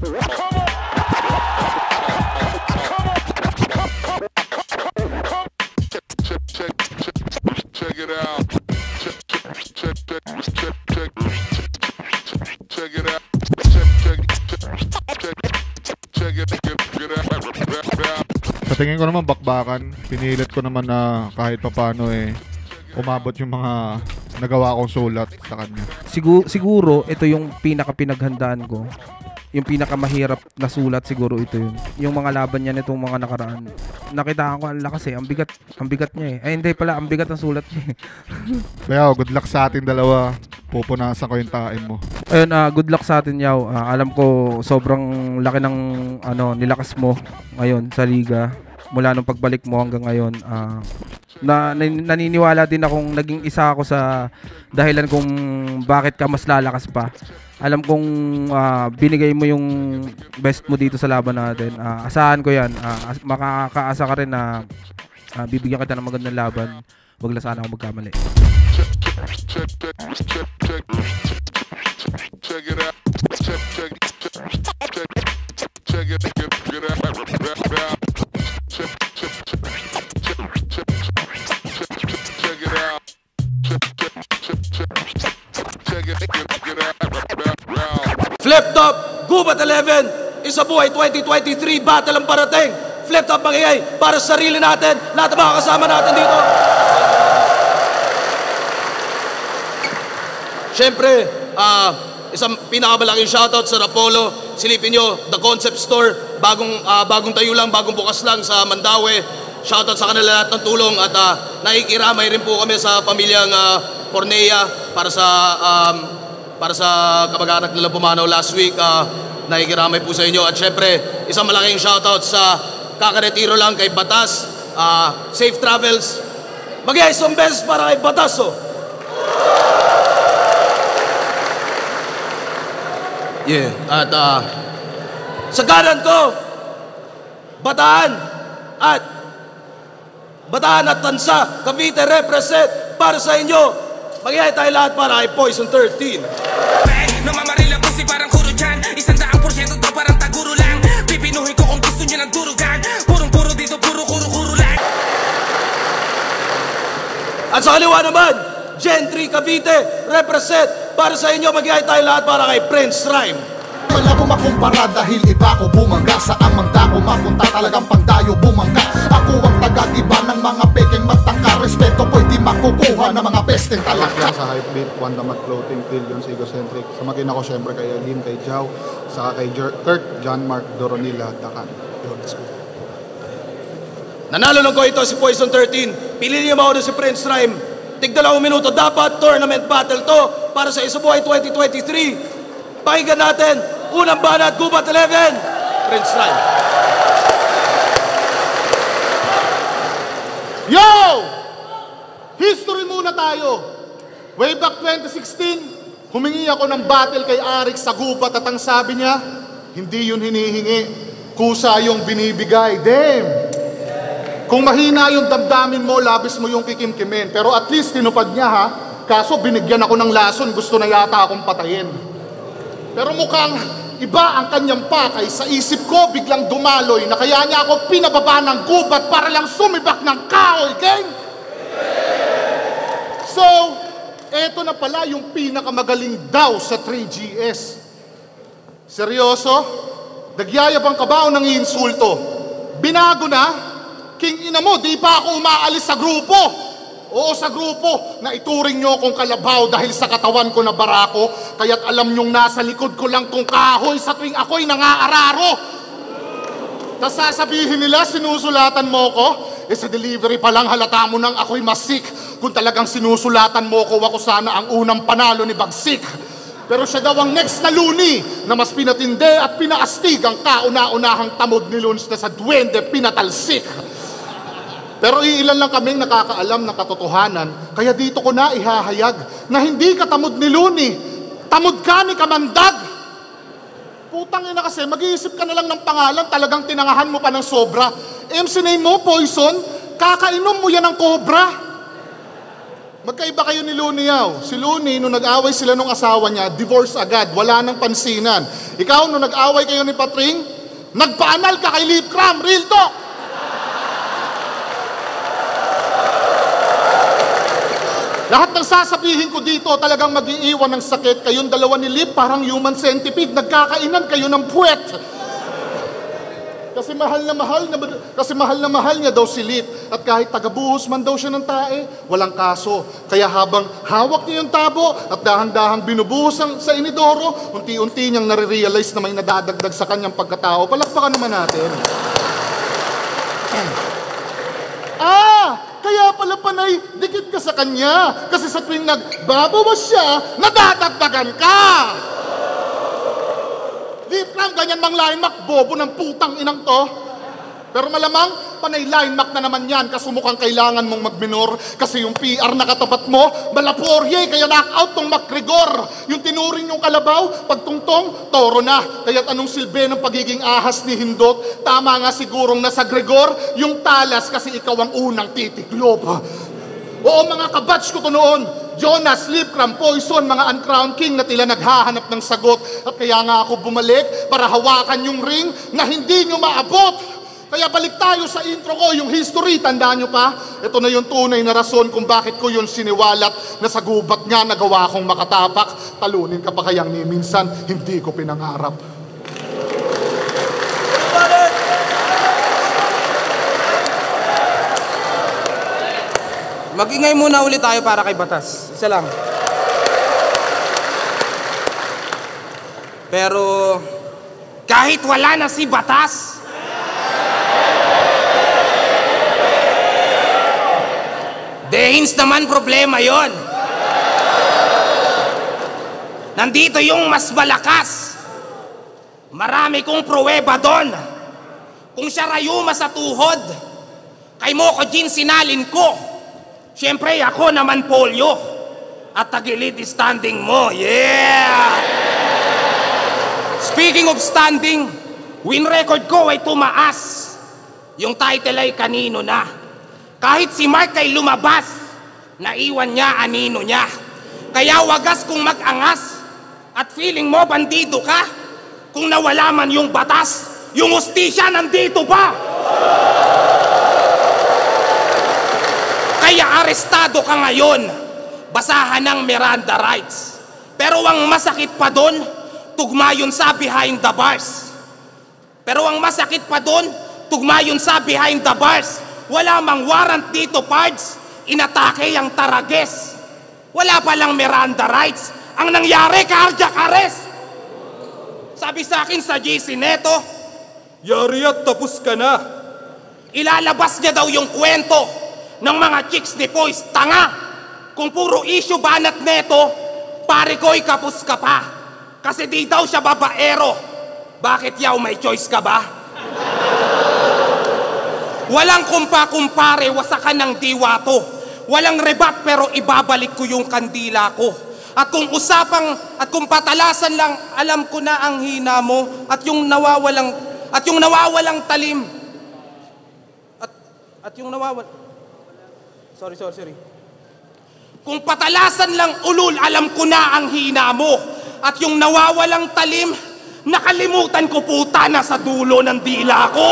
Check it out. Check it out. Sa tingin ko naman bakbakan, pinilit ko naman na kahit papano umabot yung mga nagawa kong sulat sa kanya. Siguro ito yung pinaka-pinaghandaan ko. Yung pinakamahirap na sulat siguro ito yun. Yung mga laban niya nitong mga nakaraan. Nakita ko ang lakas ang bigat niya Ay hindi pala, ang bigat ng sulat niya Kaya good luck sa ating dalawa. Pupunasan ko yung tain mo. Ayun, good luck sa atin, Yaw. Alam ko sobrang laki ng nilakas mo ngayon sa liga. Mula nung pagbalik mo hanggang ngayon. Naniniwala din akong naging isa ako sa dahilan kung bakit ka mas lalakas pa. Alam kong binigay mo yung best mo dito sa laban natin. Asahan ko yan. Makakaasa ka rin na bibigyan kita ng magandang laban. Wag lang sana ako magkamali. Check it out. Check it out. Flip Top, Gubat 11, Isa Buhay 2023, battle ang parating. Flip Top magigay para sa sarili natin, lahat ng mga kasama natin dito. Siyempre, isang pinakamalaking shoutout sa Rapolo. Silipin nyo, The Concept Store, bagong tayo lang, bagong bukas lang sa Mandaue. Shoutout sa kanila lahat ng tulong at nakikiramay rin po kami sa pamilyang Pornea para sa kamag-anak nila pumanaw last week. Nakikiramay po sa inyo. At syempre, isang malaking shoutout sa kakaretiro lang kay Batas. Safe travels. Mag-iay isang beses para kay Batas. Yeah. At sa kanan ko, Bataan at Tansa, Cavite represent para sa inyo. Mag-iay tayo lahat para kay Poison 13. Namamaril ang pusi parang kuro dyan. 100% to parang taguro lang. Pipinuhin ko kung gusto nyo ng durugan. Purong-puro dito, puro-kuro-kuro lang. At sa kaliwa naman, Gentry Cavite represent para sa inyo. Mag-iay tayo lahat para kay Prince Rhyme. Wala ko makumpara dahil iba ko bumangga. Saan mang dako mapunta talagang pangdayo bumangga. Ako ang taga-iba ng mga peking matangka. Respeto ko'y di makukuha ng mga besteng talaka. Lang sa Hypebeat, One Damat Clothing, Trillions, Egocentric. Sa makina ko syempre kay Aline, kay Jao, saka kay Kurt, John Mark, Doronila, Dakan. Let's go. Nanalo lang ko ito si Poison 13. Pili niyo mauna si Prince Rhyme. Tig-2 minuto dapat. Tournament battle to para sa Isa Buhay 2023. Pakinggan natin. Unang banat, Gubat 11, Prince Rhyme. Yo! History muna tayo. Way back 2016, humingi ako ng battle kay Arik sa Gubat at ang sabi niya, hindi yun hinihingi, kusa yung binibigay. Damn! Kung mahina yung damdamin mo, labis mo yung kikimkimin. Pero at least tinupad niya ha. Kaso binigyan ako ng lason, gusto na yata akong patayin. Pero mukhang iba ang kanyang pakay. Sa isip ko, biglang dumaloy na kaya niya ako pinababa ng gubat para lang sumibak ng kahoy, gang! So, eto na pala yung pinakamagaling daw sa 3GS. Seryoso? Nagyayabang ka ba o nangiinsulto? Binago na? King ina mo, di pa ako umaalis sa grupo. Oo, sa grupo na ituring nyo akong kalabaw dahil sa katawan ko na barako, kaya't alam nyong nasa likod ko lang tong kahoy sa tuwing ako'y nangaararo. Tas sasabihin nila, sinusulatan mo ko? Sa delivery pa lang halata mo nang ako'y masik. Kung talagang sinusulatan mo ko, ako sana ang unang panalo ni Bagsik. Pero siya daw ang next na luni na mas pinatindi at pinaastig ang kauna-unahang tamod ni Luns na sa duwende pinatalsik. Pero iilan lang kaming nakakaalam ng katotohanan, kaya dito ko na ihahayag na hindi ka tamod ni Luni, tamod ka ni Kamandag. Putang ina kasi, mag-iisip ka na lang ng pangalan, talagang tinangahan mo pa ng sobra. MC name mo, Poison, kakainom mo yan ng Cobra. Magkaiba kayo ni Looney yaw. Si Looney, nung nag-away sila nung asawa niya, divorce agad, wala nang pansinan. Ikaw, nung nag-away kayo ni Patring, nagpaanal ka kay Lip Cram, real talk! Lahat ng sasabihin ko dito talagang mag-iiwan ng sakit. Kayong dalawa ni Lip, parang human centipede, nagkakainan kayo ng puwet. Kasi mahal na mahal niya daw si Lip. At kahit tagabuhos man daw siya ng tae, walang kaso. Kaya habang hawak niya yung tabo at dahang-dahang binubuhos sa inidoro, unti-unti niyang nare-realize na may nadadagdag sa kanyang pagkatao. Palakpakan naman natin. Kaya pala panay, dikit ka sa kanya. Kasi sa tuwing nagbabawas siya, nadadagdagan ka. Lip Cram, ganyan mang line mac, bobo ng putang inang to. Pero malamang, panay line mac na naman yan, kasi mukhang kailangan mong magminor. Kasi yung PR na katapat mo, malaporye, kaya knockout tong McGregor. Yung tinuring yung kalabaw, pagtungtong, toro na. Kaya't anong silbi ng pagiging ahas ni Hindot? Tama nga sigurong nasa Gregor, yung talas kasi ikaw ang unang titiklop. Oo mga kabatch ko to noon, Jonas, Lip Cram, Poison, mga uncrowned king na tila naghahanap ng sagot. At kaya nga ako bumalik para hawakan yung ring na hindi nyo maabot. Kaya balik tayo sa intro ko, yung history, tandaan nyo pa? Ito na yung tunay na rason kung bakit ko yun siniwalat na sa gubat nga nagawa kong makatapak. Talunin ka pa kayang ni minsan, hindi ko pinangarap. Mag-ingay muna ulit tayo para kay Batas. Isa lang. Pero kahit wala na si Batas, Dehins naman problema yon. Nandito yung mas malakas. Marami kong pruweba doon. Kung siya rayuma sa tuhod, kay mo ko Jean sinalin ko. Siyempre ako naman polio. At tagilid standing mo. Yeah! Speaking of standing, win record ko ay tumaas. Yung title ay kanino na. Kahit si Mark ay lumabas, naiwan niya anino niya. Kaya wagas kung mag-angas at feeling mo bandido ka. Kung nawala man yung batas, yung hustisya nandito pa. Kaya arestado ka ngayon, basahan ng Miranda rights. Pero ang masakit pa doon, tugma yun sa behind the bars. Pero ang masakit pa doon, tugma yun sa behind the bars. Wala mang warrant dito, Pards. Inatake ang Tarages. Wala palang Miranda rights. Ang nangyari, cardiac arrest. Sabi sa akin sa GC Neto, yari at tapos ka na. Ilalabas niya daw yung kwento ng mga chicks ni Poise. Tanga! Kung puro issue banat neto, pare ko'y kapos ka pa. Kasi di daw siya babaero. Bakit yaw may choice ka ba? Walang kumpa-kumpare, wasakan ng diwato. Walang rebat pero ibabalik ko yung kandila ko. At kung patalasan lang, alam ko na ang hina mo at yung nawawalang talim. Sorry. Kung patalasan lang ulul, alam ko na ang hina mo. At yung nawawalang talim, nakalimutan ko puta na sa dulo ng dila ko.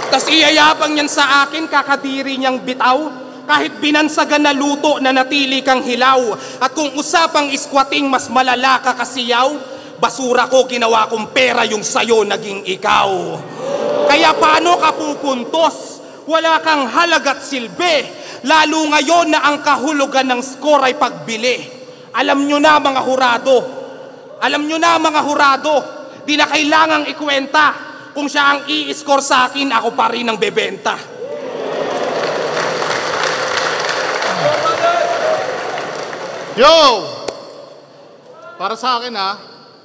Tas iyayabang niyan sa akin, kakadiri niyang bitaw. Kahit binansagan na luto na natili kang hilaw. At kung usapang iskwating mas malala ka kasiyaw, basura ko ginawa kong pera yung sayo naging ikaw. Kaya paano ka pupuntos? Wala kang halaga't silbi. Lalo ngayon na ang kahulugan ng score ay pagbili. Alam nyo na mga hurado, di na kailangang ikwenta. Kung siya ang i-score sa akin, ako pa rin ang bebenta. Yo! Para sa akin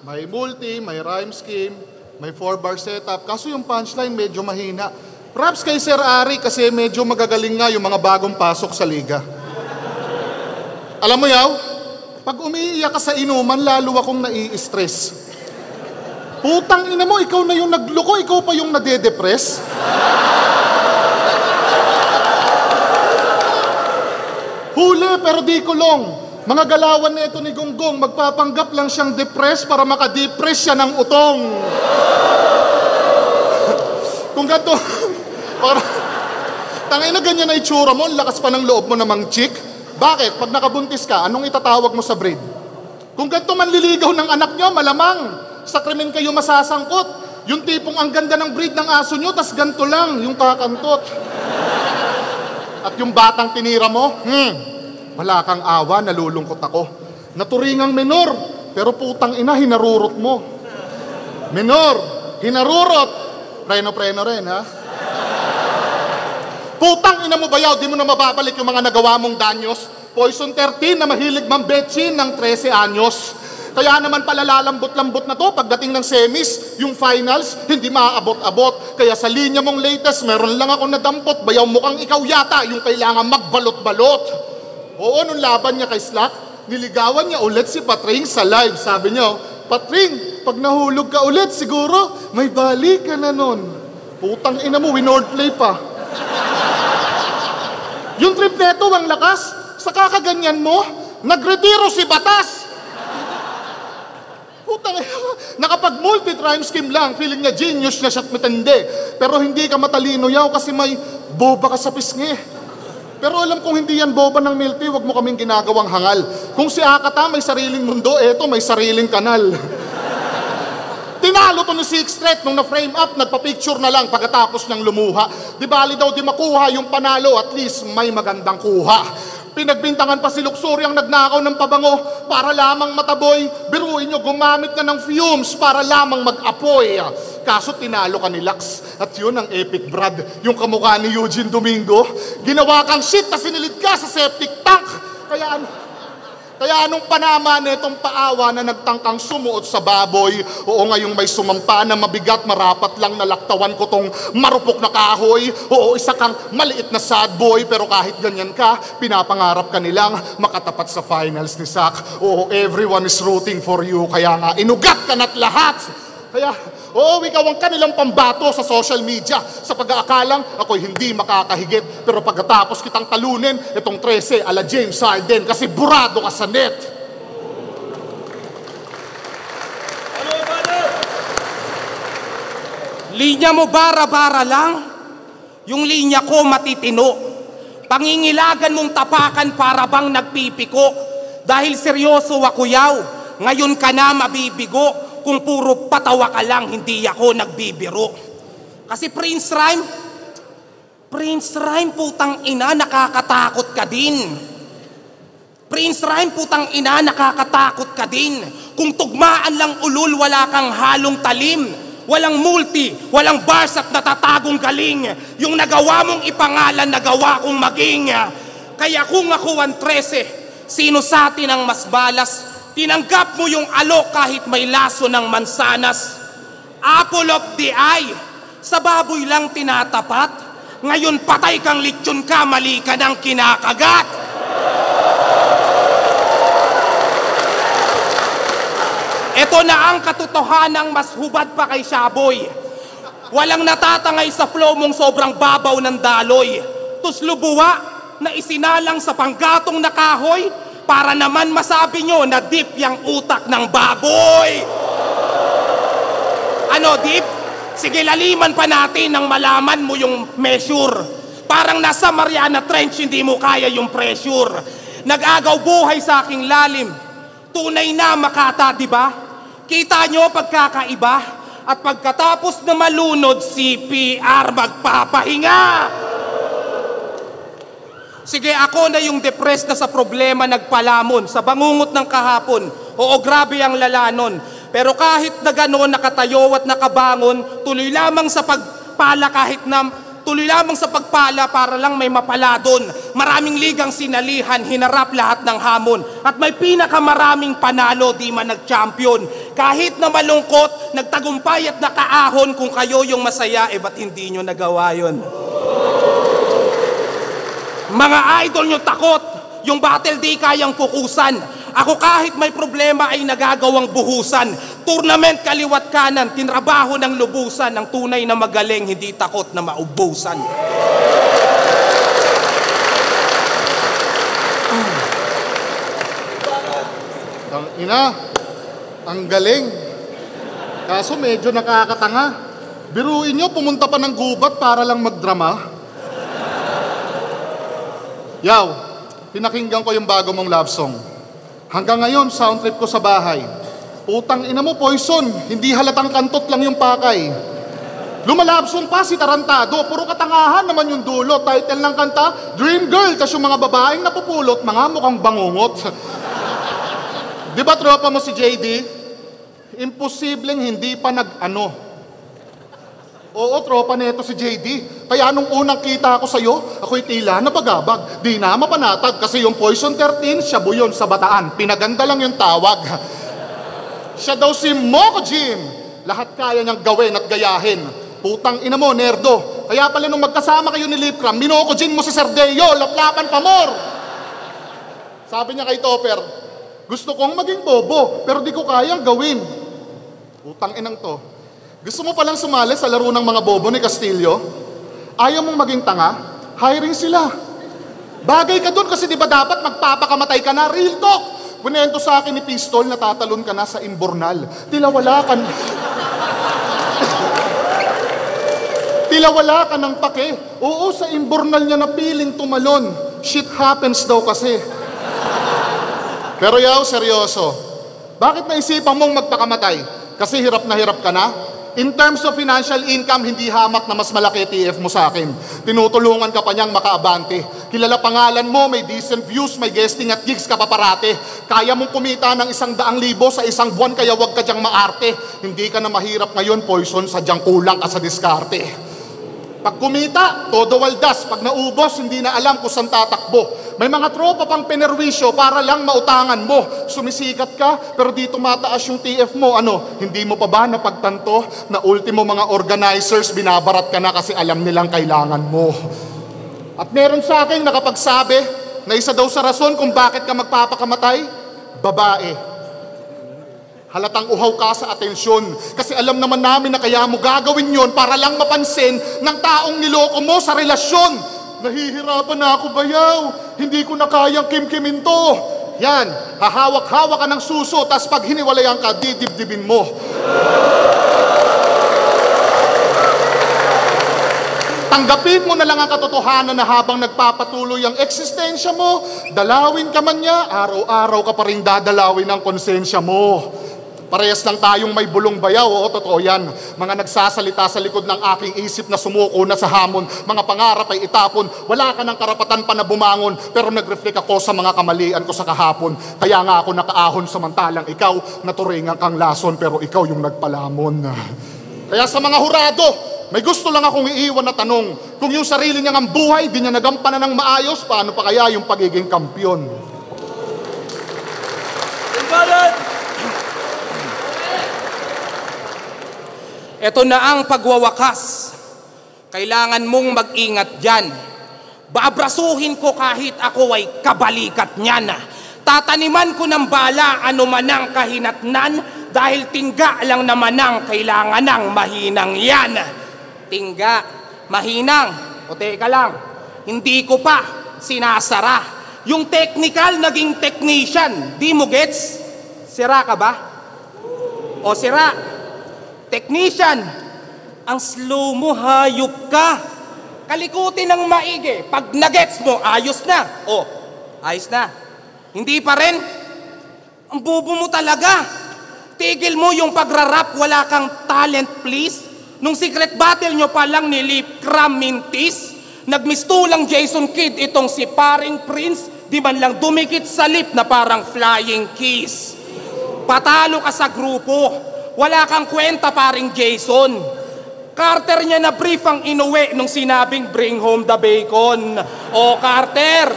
may multi, may rhyme scheme, may 4-bar setup. Kaso yung punchline medyo mahina. Perhaps kay Sir Ari kasi medyo magagaling nga yung mga bagong pasok sa liga. Alam mo yaw, pag umiiyak ka sa inuman, lalo akong nai-stress. Putang ina mo, ikaw na yung nagloko, ikaw pa yung nade-depress. Huli pero di kulong. Mga galawan na ito ni Gonggong, magpapanggap lang siyang depressed para makadepress siya ng utong. Kung gato, para, tangay na ganyan na itsura mo, lakas pa ng loob mo namang chick. Bakit? Pag nakabuntis ka, anong itatawag mo sa breed? Kung ganito manliligaw ng anak nyo, malamang sa krimen kayo masasangkot. Yung tipong ang ganda ng breed ng aso nyo, tas ganito lang, yung kakantot. At yung batang tinira mo, wala kang awa, nalulungkot ako. Naturingang menor, pero putang ina, hinarurot mo. Menor, hinarurot. Preno-preno rin, ha? Putang ina mo bayaw, di mo na mababalik yung mga nagawa mong danyos. Poison 13 na mahilig mambetsin ng 13 anyos. Kaya naman pala lalambot-lambot na to pagdating ng semis, yung finals, hindi maaabot-abot. Kaya sa linya mong latest, meron lang ako nadampot. Bayaw mukhang ikaw yata, yung kailangan magbalot-balot. Oo, nung laban niya kay Slack, niligawan niya ulit si Patring sa live. Sabi niya, Patring, pag nahulog ka ulit, siguro may balik ka na nun. Putang ina mo, winordplay pa. Yung trip neto, ang lakas. Sa kakaganyan mo, nagretiro si Batas. Putang ina, nakapag-multi-crime scheme lang. Feeling niya genius na siya't matindi. Pero hindi ka matalino yaw kasi may boba ka sa pisngi. Pero alam kong hindi yan boba ng Milty, wag mo kaming ginagawang hangal. Kung si Akata may sariling mundo, eto may sariling kanal. Tinalo to ni Sixth Threat nung na-frame up, nagpa-picture na lang pagkatapos niyang lumuha. Di bali daw di makuha yung panalo, at least may magandang kuha. Pinagbintangan pa si Luxury ang nagnakaw ng pabango para lamang mataboy. Biruin nyo, gumamit na ng fumes para lamang mag-apoy. Kaso tinalo ka ni Lux. At yun ang epic Brad, yung kamukha ni Eugene Domingo. Ginawa kang shit na sinilid ka sa septic tank. Kaya anong panama nitong paawa na nagtangkang sumuot sa baboy? Oo, ngayong may sumampa na mabigat, marapat lang nalaktawan ko tong marupok na kahoy. Oo, isa kang maliit na sad boy, pero kahit ganyan ka, pinapangarap ka nilang makatapat sa finals ni Sak. Oo, everyone is rooting for you, kaya nga inugat ka na't lahat. Kaya, oo, ikaw ang kanilang pambato sa social media sa pag-aakalang ako'y hindi makakahigit. Pero pagkatapos kitang talunin, itong 13 ala James Harden kasi burado ka sa net. Linya mo bara-bara lang. Yung linya ko matitino. Pangingilagan mong tapakan para bang nagpipiko. Dahil seryoso ako yaw. Ngayon ka na mabibigo. Kung puro patawa ka lang, hindi ako nagbibiro. Kasi Prince Rhyme, putang ina, nakakatakot ka din. Prince Rhyme, putang ina, nakakatakot ka din. Kung tugmaan lang ulul, wala kang halong talim. Walang multi, walang bars at natatagong galing. Yung nagawa mong ipangalan, nagawa kong maging. Kaya kung ako ang 13, sino sa atin ang mas balas? Tinanggap mo yung alok kahit may laso ng mansanas. Apple of the eye, sa baboy lang tinatapat. Ngayon patay kang lechon ka, mali ka ng kinakagat. Ito na ang katotohanang mas hubad pa kay Shaboy. Walang natatangay sa flow mong sobrang babaw ng daloy. Tuslubuwa na isinalang sa panggatong na kahoy, para naman masabi nyo na deep yung utak ng baboy. Ano deep? Sige, laliman pa natin nang malaman mo yung measure. Parang nasa Mariana Trench, hindi mo kaya yung pressure. Nag-agaw buhay sa aking lalim. Tunay na Makata, di ba? Kita nyo pagkakaiba? At pagkatapos na malunod, CPR magpapahinga. Sige, ako na yung depressed na sa problema nagpalamon, sa bangungot ng kahapon. Oo, grabe ang lalanon. Pero kahit na gano'n, nakatayo at nakabangon, tuloy lamang sa pagpala tuloy lamang sa pagpala para lang may mapala doon. Maraming ligang sinalihan, hinarap lahat ng hamon. At may pinakamaraming panalo, di man nag-champion. Kahit na malungkot, nagtagumpay at nakaahon, kung kayo yung masaya, ba't hindi nyo nagawa yun? Mga idol nyo takot, yung battle di kayang pukusan. Ako kahit may problema ay nagagawang buhusan. Tournament kaliwat kanan, tinrabaho ng lubusan, ng tunay na magaling, hindi takot na maubusan. Ina, ang galing. Kaso medyo nakakatanga. Biruin nyo, pumunta pa ng gubat para lang magdrama. Yaw, pinakinggan ko yung bago mong love song. Hanggang ngayon, sound trip ko sa bahay. Putang ina mo, Poison, hindi halatang kantot lang yung pakay. Lumalabsong pa si Tarantado, puro katangahan naman yung dulo. Title ng kanta, Dream Girl, tas yung mga babaeng napupulot, mga mukhang bangungot. Di ba tropa mo si JD? Imposibleng hindi pa nag-ano. Oo, tropa nito si JD. Kaya nung unang kita ko sa'yo, ako'y tila nabagabag. Di na mapanatag kasi yung Poison 13, siya buyon sa Bataan. Pinaganda lang yung tawag. Siya daw si Moco Jim. Lahat kaya niyang gawin at gayahin. Putang ina mo, nerdo. Kaya pala nung magkasama kayo ni Lipcram, Minoco Jim mo si Sardeo, laplapan pa more. Sabi niya kay Topper, gusto kong maging bobo, pero di ko kayang gawin. Putang inang to. Gusto mo palang sumali sa laro ng mga bobo ni Castillo? Ayaw mong maging tanga? Hiring sila. Bagay ka dun kasi di ba dapat magpapakamatay ka na? Real talk! Kunento sa akin ni Pistol na tatalon ka na sa imbornal. Tila wala ka ng pake. Oo, sa imbornal niya na piling tumalon. Shit happens daw kasi. Pero yaw, seryoso. Bakit naisipan mong magpakamatay? Kasi hirap na hirap ka na? In terms of financial income, hindi hamak na mas malaki TF mo sa akin. Tinutulungan ka pa niyang makaabante. Kilala pangalan mo, may decent views, may guesting at gigs ka pa parate. Kaya mong kumita ng 100,000 sa isang buwan, kaya wag ka diyang maarte. Hindi ka na mahirap ngayon, Poison, sadyang kulang ka sa diskarte. Pag kumita, todo waldas. Pag naubos, hindi na alam kung saan tatakbo. May mga tropa pang penerwisyo para lang mautangan mo. Sumisikat ka, pero di tumataas yung TF mo. Ano, hindi mo pa ba napagtanto na ultimo mga organizers, binabarat ka na kasi alam nilang kailangan mo. At meron sa akin nakapagsabi na isa daw sa rason kung bakit ka magpapakamatay, babae. Halatang uhaw ka sa atensyon. Kasi alam naman namin na kaya mo gagawin yon para lang mapansin ng taong niloko mo sa relasyon. Nahihirapan na ako, bayaw. Hindi ko na kayang kimkimin to. Yan, hahawak-hawak ka ng suso, tas pag hiniwalayan ka, didibdibin mo. Tanggapin mo na lang ang katotohanan na habang nagpapatuloy ang eksistensya mo, dalawin ka man niya, araw-araw ka pa rin dadalawin ang konsensya mo. Parehas lang tayong may bulong bayaw, oo, totoo yan. Mga nagsasalita sa likod ng aking isip na sumuko na sa hamon. Mga pangarap ay itapon, wala ka ng karapatan pa na bumangon. Pero nag-reflect ako sa mga kamalian ko sa kahapon. Kaya nga ako nakaahon samantalang ikaw, naturingan kang lason pero ikaw yung nagpalamon. Kaya sa mga hurado, may gusto lang akong iiwan na tanong. Kung yung sarili niyang ang buhay, di niya nagampanan ng maayos, paano pa kaya yung pagiging kampyon? Ito na ang pagwawakas. Kailangan mong mag-ingat dyan. Baabrasuhin ko kahit ako ay kabalikat niyan. Tataniman ko ng bala ano man ang kahinatnan dahil tingga lang naman ang kailangan ng mahinang yan. Tingga, mahinang. O teka lang, hindi ko pa sinasara. Yung technical naging technician. Di mo gets? Sira ka ba? O sira? Technician, ang slow mo, hayop ka. Kalikutin ng maigi. Pag nagets mo, ayos na. O, ayos na. Hindi pa rin? Ang bobo mo talaga. Tigil mo yung pagrarap, wala kang talent, please. Nung secret battle nyo pa lang ni Lipcram Mintis, nagmistulang Jason Kidd itong si paring Prince, di man lang dumikit sa lip na parang flying kiss. Patalo ka sa grupo. Wala kang kwenta, paring Jason. Carter niya na brief ang inuwi nung sinabing bring home the bacon. O Carter,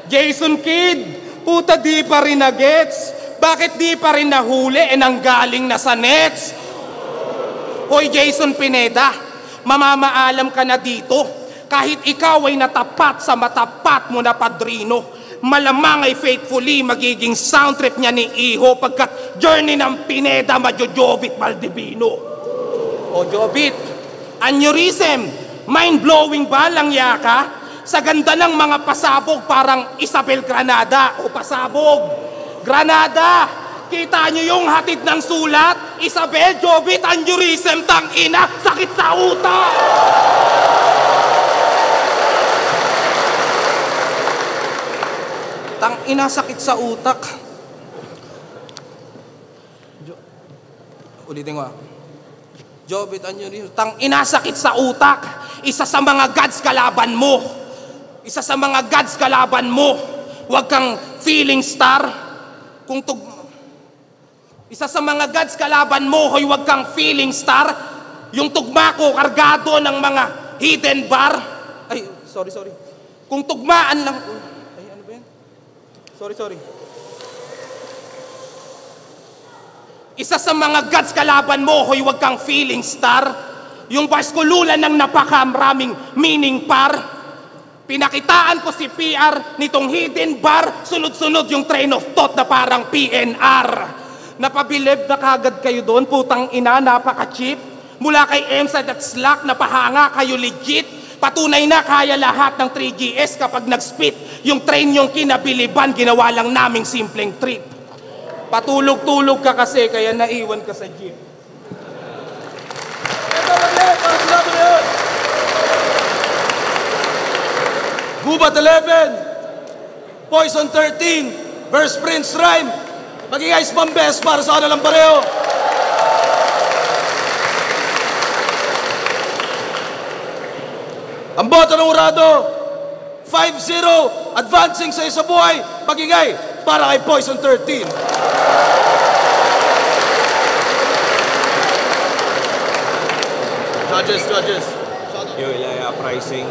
Jason Kidd, puta di pa rin na gets. Bakit di pa rin nahuli nanggaling na sa nets? Hoy Jason Pineda, mamamaalam ka na dito. Kahit ikaw ay natapat sa matapat mo na padrino. malamang ay faithfully magiging sound trip niya ni Iho pagkat journey ng Pineda Majojovit Valdivino. O Jovit, aneurysm, mind-blowing ba lang yaka? Sa ganda ng mga pasabog parang Isabel Granada o pasabog. Granada, kita nyo yung hatid ng sulat? Isabel, Jovit, aneurysm, tangina, sakit sa utak! Tangina, sakit sa utak. Ulitin ko. Jovit, aneurysm, tangina, sakit sa utak. Isa sa mga gods kalaban mo. Isa sa mga gods kalaban mo. Huwag kang feeling star. Isa sa mga gods kalaban mo, hoy, huwag kang feeling star. Yung tugma ko, kargado ng mga hidden bar. Ay, sorry. Kung tugmaan lang... Ay, ano ba yan? Sorry. Isa sa mga gods kalaban mo, hoy, huwag kang feeling star. Yung baskululan ng napakaraming meaning par. Pinakitaan ko si PR nitong hidden bar, sunod-sunod yung train of thought na parang PNR. Napabilib na kagad kayo doon, putang ina, napaka-cheap. Mula kay MSAD at Slack, napahanga kayo legit. Patunay na kaya lahat ng 3GS kapag nag-spit. Yung train yung kinabiliban, ginawa lang naming simpleng trip. Patulog-tulog ka kasi, kaya naiwan ka sa jeep. Gubat 11, Poison 13, verse Prince Rhyme. Maging ice bambes para sa kanilang pareho. Ang boto ng Urado, 5-0, advancing sa isa buhay, magingay para kay Poison 13. Judges. Yo, Ilaya Pricing.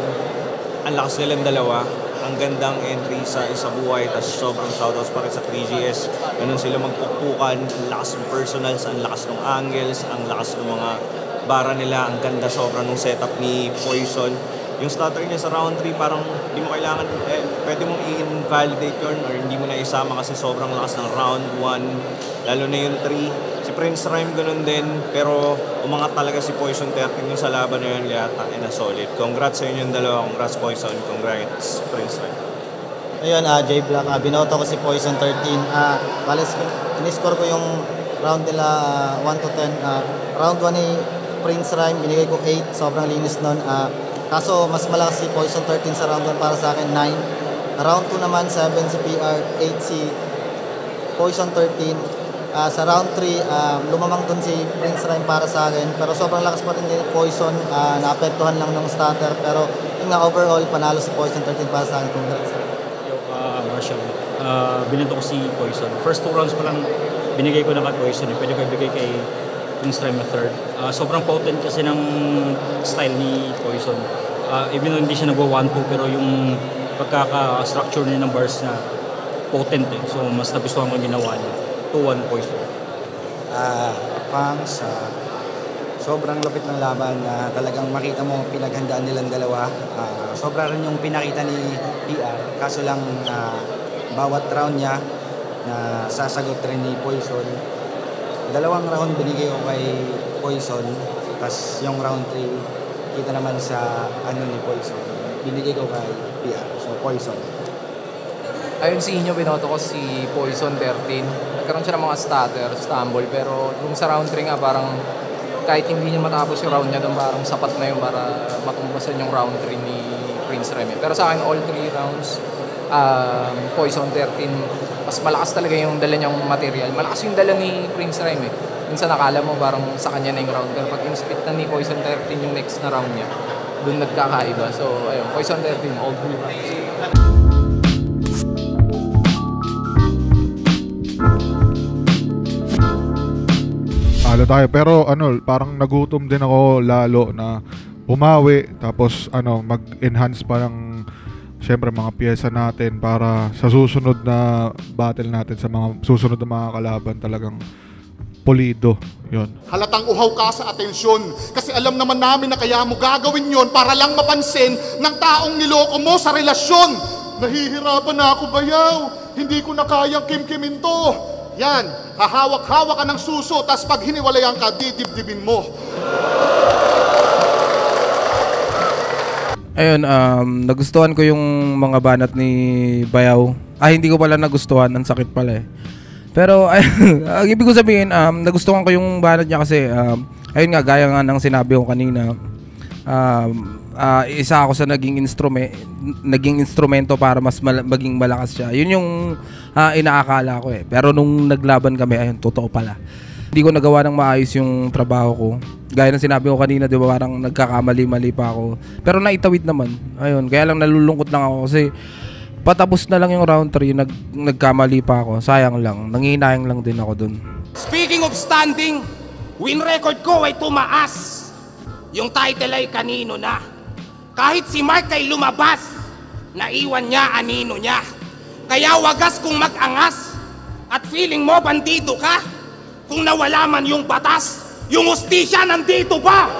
Ang lakas nilang dalawa. Ang gandang entry sa isa buhay, tas sobrang shoutouts pa rin sa 3GS. Ganun sila magpukpukan, ang lakas ng personals, ang lakas ng angles, ang lakas ng mga bara nila, ang ganda sobrang ng setup ni Poison. Yung stutter niya sa round 3, parang hindi mo kailangan, pwede mong i-invalidate yun or hindi mo na isama kasi sobrang lakas ng round 1, lalo na yung 3. Si Prince Rhyme ganun din, pero umangat talaga si Poison 13 yung sa laban na yun, kaya na solid. Congrats sa inyo yung dalawa, congrats Poison, congrats Prince Rhyme. Ayun, J Black, binoto ko si Poison 13. Balis, in-score ko yung round nila 1 to 10. Round 1 ni Prince Rhyme, binigay ko 8, sobrang linis nun. Kaso mas malakas si Poison 13 sa round 1 para sa akin, 9. Round 2 naman, 7 si PR, 8 si Poison 13. Sa round 3, lumamang dun si Prince Rhyme para sa akin. Pero sobrang lakas pa rin din Poison, naapektuhan lang ng starter. Pero yung nga overall, panalo si Poison 13 para sa akin. Congrats. Marshall, binento ko si Poison. First 2 rounds pa lang binigay ko na kay Poison. Pwede ko ibigay kay Prince Rhyme na third. Sobrang potent kasi ng style ni Poison. Even though hindi siya nagwa 1-2, pero yung pagkaka-structure niya ng bars na potent eh. So mas nagustuhan ko ginawa niya. 2-1 Poison. Fangs, sobrang lupit ng laban. Talagang makita mo pinaghandaan nilang dalawa. Sobra rin yung pinakita ni PR. Kaso lang bawat round niya na sasagot rin ni Poison. 2 round binigay ko kay Poison. Tapos yung round 3, kita naman sa ni Poison. Binigay ko kay PR. So Poison. Ayun si inyo, binoto ko si Poison 13. Nagkaroon siya ng mga stutter, stumble, pero nung sa round 3 nga parang kahit hindi niya matapos yung round niya doon, parang sapat na yun para matumbasan yung round 3 ni Prince Rhyme. Pero sa akin, all 3 rounds, Poison 13, mas malakas talaga yung dala niyang material. Malakas yung dala ni Prince Rhyme eh. Minsan nakala mo parang sa kanya na yung round. Pero pag in-spit na ni Poison 13 yung next na round niya, doon nagkakaiba. So, ayun, Poison 13, all 3 rounds. Talo tayo, pero parang nagutom din ako lalo na bumawi, tapos mag-enhance pa ng syempre mga piyesa natin para sa susunod na battle natin sa mga susunod na mga kalaban talagang pulido. Yun. Halatang uhaw ka sa atensyon kasi alam naman namin na kaya mo gagawin yon para lang mapansin ng taong niloko mo sa relasyon. Nahihirapan na ako, bayaw. Hindi ko na kayang kimkimin to. Yan, hahawak-hawak ka ng suso, tas pag hiniwalayan ka, didibdibin mo. Ayun, nagustuhan ko yung mga banat ni Bayaw. Hindi ko pala nagustuhan, ang sakit pala eh. Pero ang ibig ko sabihin, nagustuhan ko yung banat niya kasi ayun nga, gaya nga ng sinabi ko kanina, isa ako sa naging instrumento para mas maging malakas siya. Yun yung inaakala ko eh. Pero nung naglaban kami, ayun, totoo pala. Hindi ko nagawa ng maayos yung trabaho ko. Gaya ng sinabi ko kanina, di ba, parang nagkakamali-mali pa ako. Pero naitawid naman. Ayun, kaya lang nalulungkot lang ako kasi patapos na lang yung round 3, nagkamali pa ako. Sayang lang. Nangihinayang lang din ako dun. Speaking of standing, win record ko ay tumaas. Yung title ay kanino na. Kahit si Mark ay lumabas, naiwan niya anino niya. Kaya wagas kung mag-angas at feeling mo bandido ka. Kung nawala man yung batas, yung hustisya nandito pa.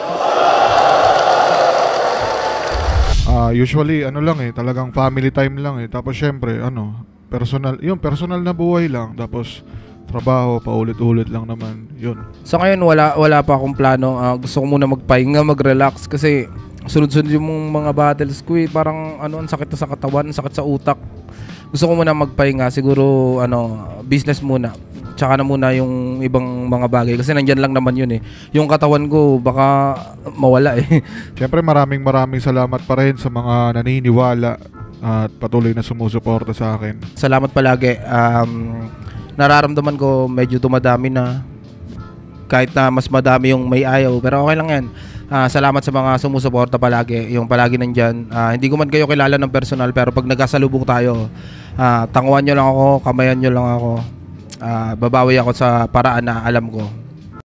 Usually ano lang eh, talagang family time lang eh. Tapos syempre personal na buhay lang. Tapos trabaho paulit-ulit lang naman. Yun. So ngayon wala pa akong plano. Gusto ko muna magpahinga, mag-relax kasi sunod-sunod yung mga battles ko eh. Parang ang sakit na sa katawan, sakit sa utak. Gusto ko muna magpahinga, siguro business muna. Tsaka na muna yung ibang mga bagay kasi nandyan lang naman yun eh. Yung katawan ko baka mawala eh. Siyempre maraming salamat pa rin sa mga naniniwala at patuloy na sumusuporta sa akin. Salamat palagi. Nararamdaman ko medyo dumadami na. Kahit na mas madami yung may ayaw, pero okay lang yan. Salamat sa mga sumusuporta palagi, yung palagi nandyan. Hindi ko man kayo kilala ng personal, pero pag nagkasalubong tayo, tanguan nyo lang ako, kamayan nyo lang ako. Babawi ako sa paraan na alam ko.